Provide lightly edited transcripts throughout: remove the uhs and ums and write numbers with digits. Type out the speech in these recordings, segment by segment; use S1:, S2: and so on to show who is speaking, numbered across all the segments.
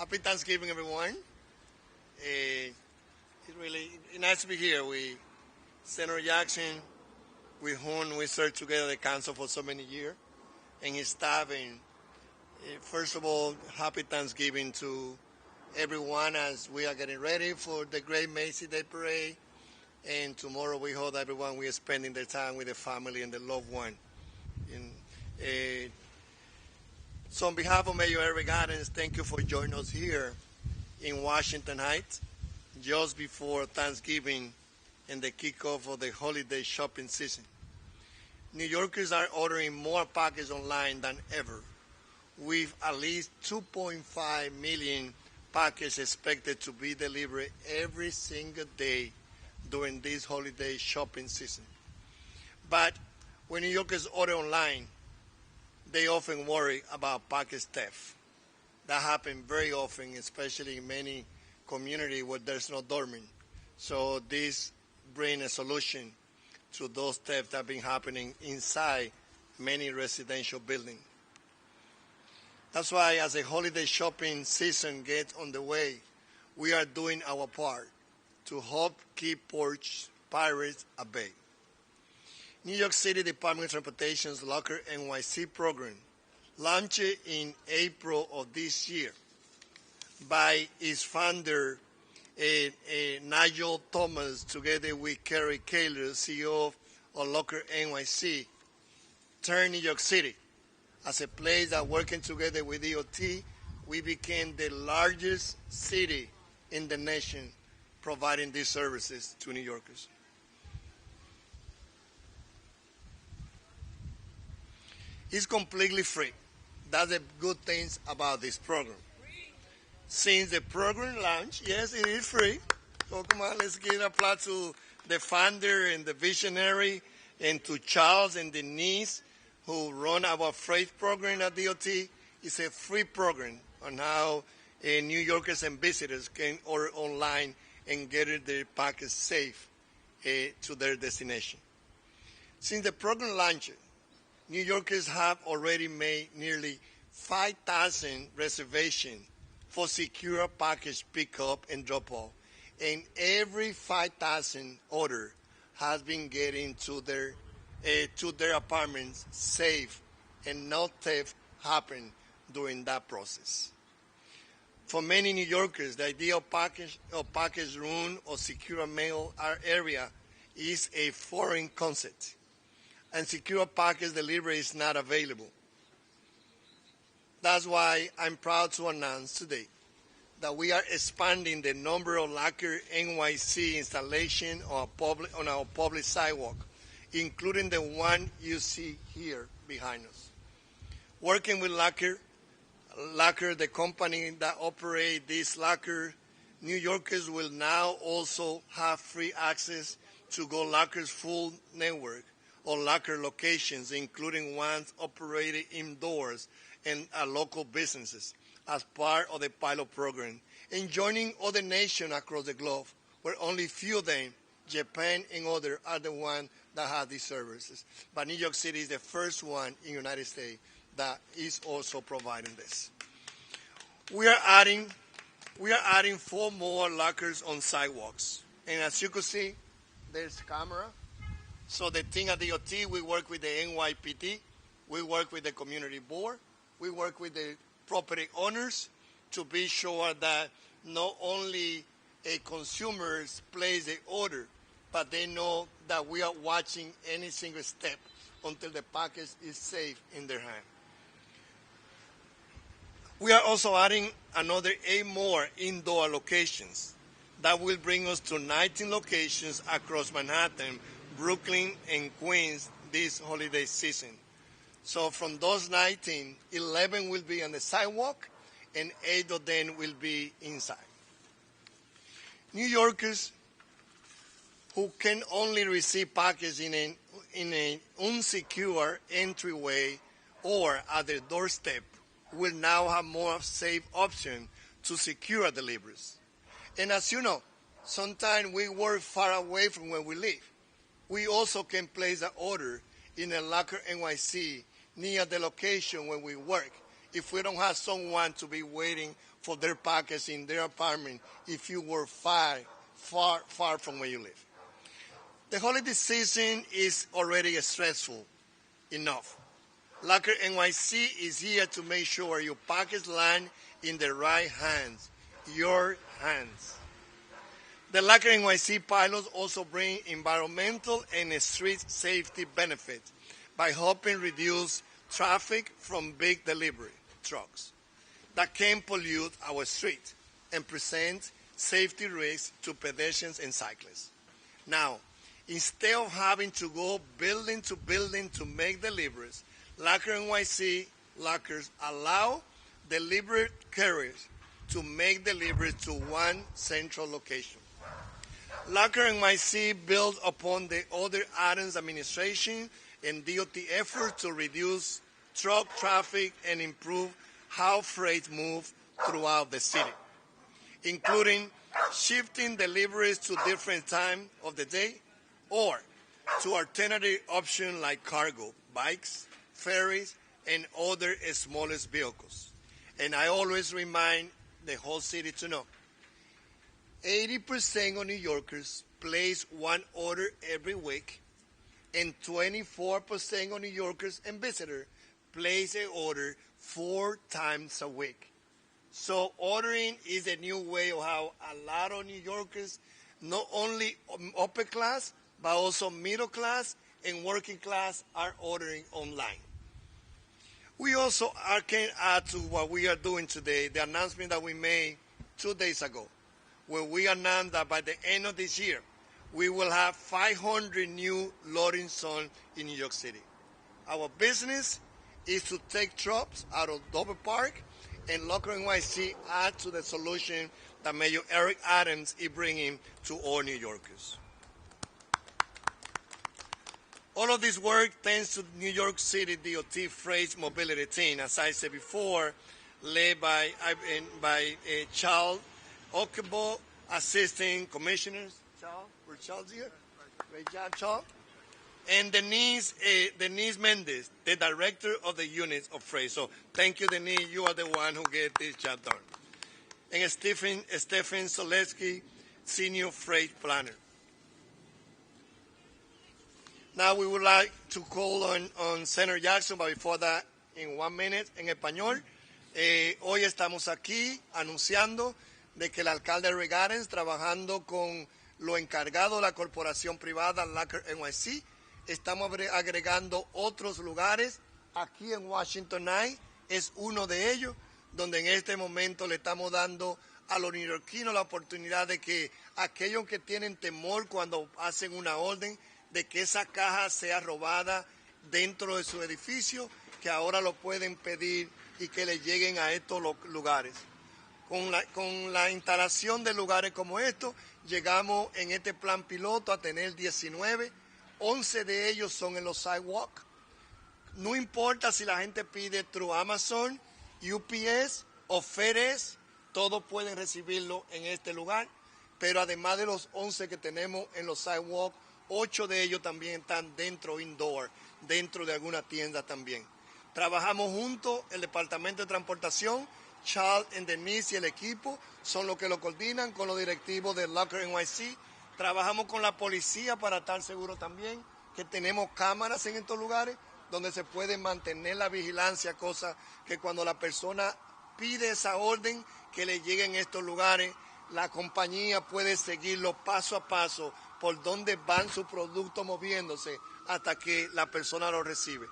S1: Happy Thanksgiving, everyone. It's really nice to be here with Senator Jackson, with whom we served together the council for so many years, and his staff. And first of all, happy Thanksgiving to everyone as we are getting ready for the great Macy Day Parade. And tomorrow we hope everyone we are spending their time with their family and their loved one. And, uh, so on behalf of Mayor Eric Adams, thank you for joining us here in Washington Heights just before Thanksgiving and the kickoff of the holiday shopping season. New Yorkers are ordering more packages online than ever, with at least 2.5 million packages expected to be delivered every single day during this holiday shopping season. But when New Yorkers order online, they often worry about package theft. That happens very often, especially in many communities where there's no doorman. So this brings a solution to those thefts that have been happening inside many residential buildings. That's why as the holiday shopping season gets on the way, we are doing our part to help keep porch pirates at bay. New York City Department of Transportation's LockerNYC program, launched in April of this year by its founder, Nigel Thomas, together with Kerry Kaler, CEO of LockerNYC, turned New York City as a place that, working together with DOT, we became the largest city in the nation providing these services to New Yorkers. It's completely free. That's the good things about this program. Since the program launched, yes, it is free. So come on, let's give an applause to the founder and the visionary, and to Charles and Denise, who run our freight program at DOT. It's a free program on how New Yorkers and visitors can order online and get their package safe to their destination. Since the program launched, New Yorkers have already made nearly 5,000 reservations for secure package pickup and drop-off, and every 5,000 order has been getting to their apartments safe, and no theft happened during that process. For many New Yorkers, the idea of package room or secure mail area is a foreign concept, and secure package delivery is not available. That's why I'm proud to announce today that we are expanding the number of LockerNYC installations on our public sidewalk, including the one you see here behind us. Working with Locker, the company that operates this locker, New Yorkers will now also have free access to GoLocker's full network of locker locations, including ones operated indoors and at local businesses, as part of the pilot program, and joining other nations across the globe, where only few of them, Japan and others, are the ones that have these services. But New York City is the first one in the United States that is also providing this. We are adding 4 more lockers on sidewalks. And as you can see, there's camera. So the thing at DOT, we work with the NYPD, we work with the community board, we work with the property owners to be sure that not only a consumers place the order, but they know that we are watching any single step until the package is safe in their hand. We are also adding another 8 more indoor locations. That will bring us to 19 locations across Manhattan, Brooklyn, and Queens this holiday season. So from those 19, 11 will be on the sidewalk, and 8 of them will be inside. New Yorkers who can only receive packages in an unsecure entryway or at their doorstep will now have more safe option to secure deliveries. And as you know, sometimes we work far away from where we live. We also can place an order in a LockerNYC near the location where we work if we don't have someone to be waiting for their package in their apartment if you were far, far, far from where you live. The holiday season is already stressful enough. Locker NYC is here to make sure your package land in the right hands, your hands. The Locker NYC pilots also bring environmental and street safety benefits by helping reduce traffic from big delivery trucks that can pollute our street and present safety risks to pedestrians and cyclists. Now, instead of having to go building to building to make deliveries, Locker NYC lockers allow delivery carriers to make deliveries to one central location. Locker NYC builds upon the other Adams administration and DOT effort to reduce truck traffic and improve how freight moves throughout the city, including shifting deliveries to different times of the day or to alternative options like cargo, bikes, ferries, and other smallest vehicles. And I always remind the whole city to know, 80% of New Yorkers place one order every week, and 24% of New Yorkers and visitors place an order 4 times a week. So ordering is a new way of how a lot of New Yorkers, not only upper class, but also middle class and working class, are ordering online. We also can add to what we are doing today, the announcement that we made 2 days ago, where we announced that by the end of this year, we will have 500 new loading zones in New York City. Our business is to take trucks out of Dover Park, and LockerNYC add to the solution that Mayor Eric Adams is bringing to all New Yorkers. All of this work thanks to New York City DOT Freight Mobility Team, as I said before, led by Charles Okebo, assisting commissioners. Charles, where's Charles here? Great job, Charles. And Denise Mendez, the director of the unit of freight. So thank you, Denise. You are the one who get this job done. And Stephen Soletsky, senior freight planner. Now we would like to call on Senator Jackson, but before that, in 1 minute, en español. Hoy estamos aquí anunciando de que el alcalde Rick Adams, trabajando con lo encargado de la corporación privada LockerNYC, estamos agregando otros lugares. Aquí en Washington Heights es uno de ellos, donde en este momento le estamos dando a los neoyorquinos la oportunidad de que aquellos que tienen temor cuando hacen una orden de que esa caja sea robada dentro de su edificio, que ahora lo pueden pedir y que le lleguen a estos lugares. Con la instalación de lugares como estos, llegamos en este plan piloto a tener 19, 11 de ellos son en los sidewalks. No importa si la gente pide through Amazon, UPS o FedEx, todos pueden recibirlo en este lugar, pero además de los 11 que tenemos en los sidewalks, 8 de ellos también están dentro, indoor, dentro de alguna tienda también. Trabajamos juntos, el Departamento de Transportación, Charles y Denise y el equipo son los que lo coordinan con los directivos de LockerNYC. Trabajamos con la policía para estar seguros también que tenemos cámaras en estos lugares donde se puede mantener la vigilancia, cosa que cuando la persona pide esa orden que le llegue en estos lugares, la compañía puede seguirlo paso a paso por donde van sus productos moviéndose hasta que la persona lo recibe.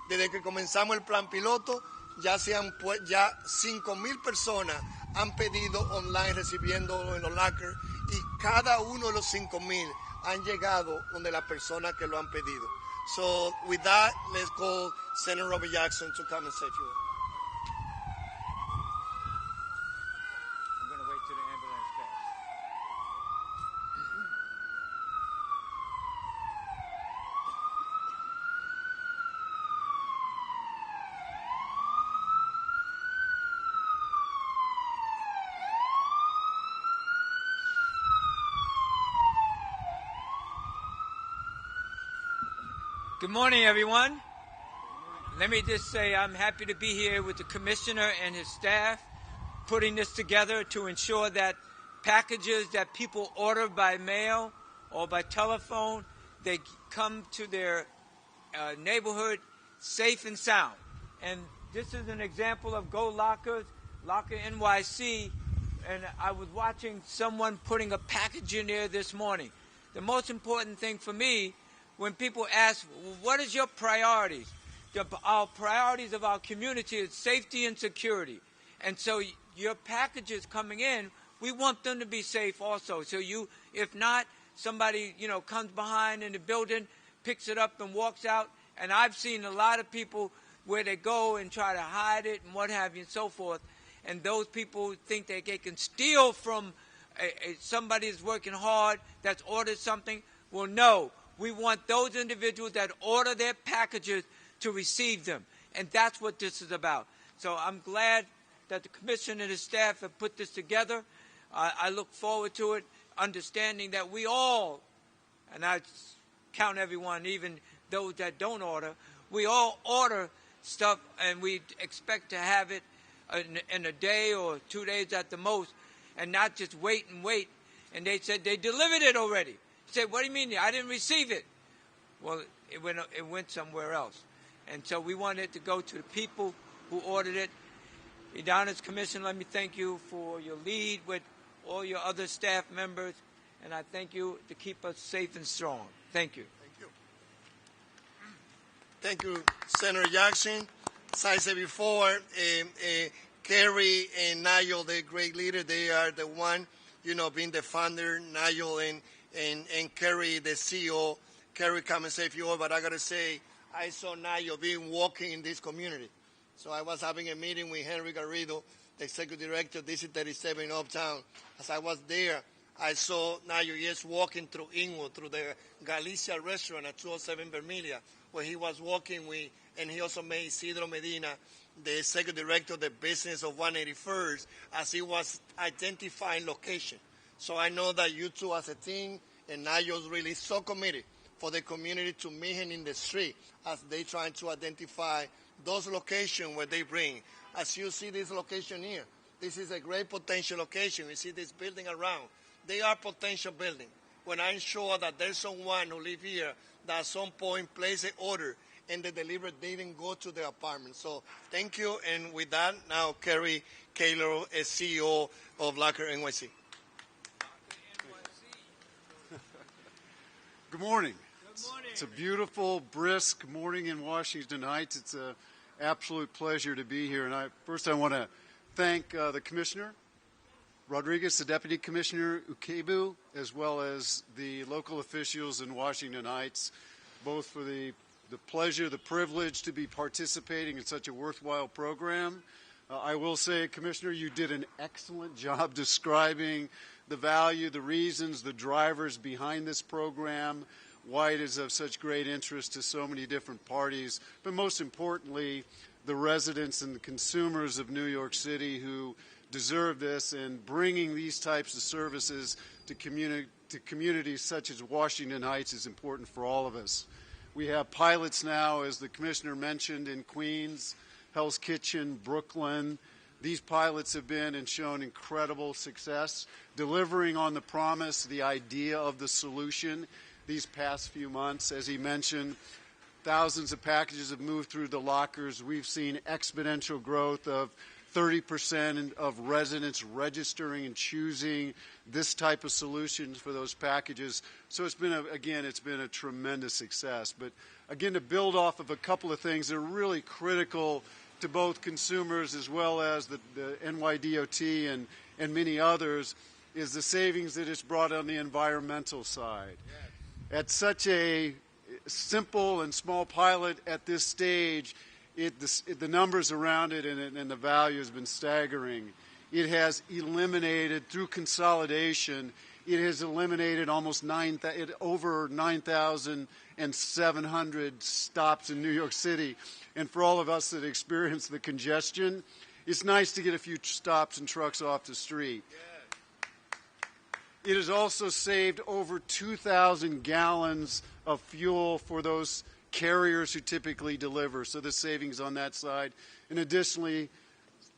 S1: Desde que comenzamos el plan piloto, ya 5,000 personas han pedido online recibiendo en los lockers y cada uno de los 5,000 han llegado donde la persona que lo han pedido. So with that, let's call Senator Robert Jackson to come and say a few words.
S2: I'm going to wait till the ambulance passes. Good morning, everyone. Let me just say I'm happy to be here with the commissioner and his staff, putting this together to ensure that packages that people order by mail or by telephone, they come to their neighborhood safe and sound. And this is an example of GoLocker, LockerNYC, and I was watching someone putting a package in there this morning. The most important thing for me, when people ask, what is your priorities? Our priorities of our community is safety and security. And so your packages coming in, we want them to be safe also. So if not, somebody, comes behind in the building, picks it up and walks out. And I've seen a lot of people where they go and try to hide it and what have you and so forth. And those people think they can steal from somebody that's working hard, that's ordered something. Well, no. We want those individuals that order their packages to receive them. And that's what this is about. So I'm glad that the commissioner and his staff have put this together. I look forward to it, understanding that we all, and I count everyone, even those that don't order, we all order stuff and we expect to have it in a day or 2 days at the most, and not just wait and wait. And they said they delivered it already. I said, what do you mean? I didn't receive it. Well, it went somewhere else. And so we wanted it to go to the people who ordered it. Adonis Commissioner, let me thank you for your lead with all your other staff members, and I thank you to keep us safe and strong. Thank you.
S1: Thank you, Senator Jackson. As I said before, Kerry and Nigel, they're great leaders. They are the one, being the founder, Nigel and Kerry, the CEO. Kerry come and say few, but I got to say, I saw Nigel being walking in this community. So I was having a meeting with Henry Garrido, the executive director of DC 37 Uptown. As I was there, I saw Nigel just walking through Inwood, through the Galicia restaurant at 207 Vermilia, where he was walking with, and he also met Isidro Medina, the executive director of the business of 181st, as he was identifying location. So I know that you two as a team, and Nigel's really so committed for the community to meet him in the street as they trying to identify those locations where they bring. As you see this location here, this is a great potential location. You see this building around. They are potential buildings. When I'm sure that there's someone who live here that at some point placed an order and the delivery didn't go to their apartment. So thank you. And with that, now Kerry Kaler, CEO of LockerNYC.
S3: Good morning. It's a beautiful, brisk morning in Washington Heights. It's an absolute pleasure to be here. And I want to thank the Commissioner Rodriguez, the Deputy Commissioner Ukebu, as well as the local officials in Washington Heights, both for the pleasure, the privilege to be participating in such a worthwhile program. I will say, Commissioner, you did an excellent job describing the value, the reasons, the drivers behind this program, why it is of such great interest to so many different parties, but most importantly, the residents and the consumers of New York City who deserve this, and bringing these types of services to communities such as Washington Heights is important for all of us. We have pilots now, as the Commissioner mentioned, in Queens, Hell's Kitchen, Brooklyn. These pilots have been and shown incredible success, delivering on the promise, the idea of the solution these past few months. As he mentioned, thousands of packages have moved through the lockers. We've seen exponential growth of 30% of residents registering and choosing this type of solutions for those packages. So it's been, it's been a tremendous success. But again, to build off of a couple of things that are really critical to both consumers as well as the NYDOT and many others, is the savings that it's brought on the environmental side. Yes. At such a simple and small pilot at this stage, the numbers around it and the value has been staggering. It has eliminated, through consolidation, it has eliminated almost over 9,700 stops in New York City. And for all of us that experience the congestion, it's nice to get a few stops and trucks off the street. It has also saved over 2,000 gallons of fuel for those carriers who typically deliver, so the savings on that side. And additionally,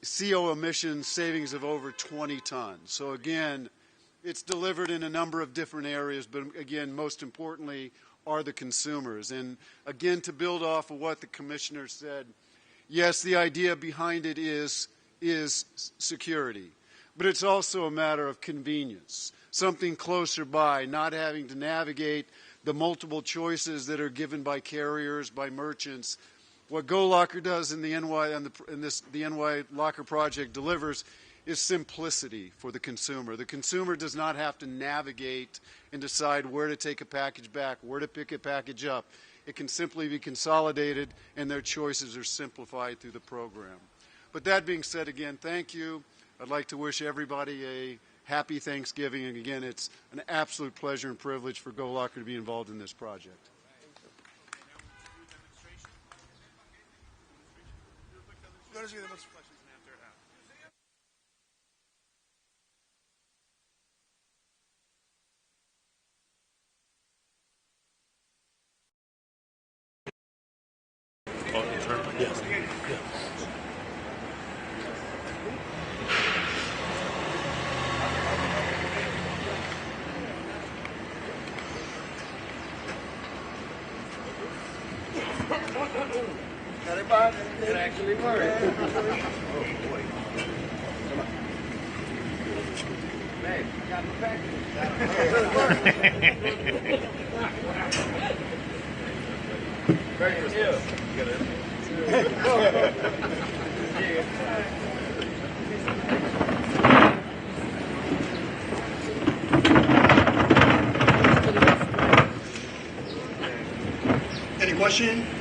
S3: CO emissions savings of over 20 tons. So again, it's delivered in a number of different areas, but again, most importantly, are the consumers. And again, to build off of what the commissioner said, yes, the idea behind it is security, but it's also a matter of convenience, something closer by, not having to navigate the multiple choices that are given by carriers, by merchants. What GoLocker does in the the NY Locker project delivers is simplicity for the consumer. The consumer does not have to navigate and decide where to take a package back, where to pick a package up. It can simply be consolidated, and their choices are simplified through the program. But that being said, again, thank you. I'd like to wish everybody a happy Thanksgiving. And again, it's an absolute pleasure and privilege for GoLocker to be involved in this project.
S1: It actually worked. Hey, got the Thank you. Any question?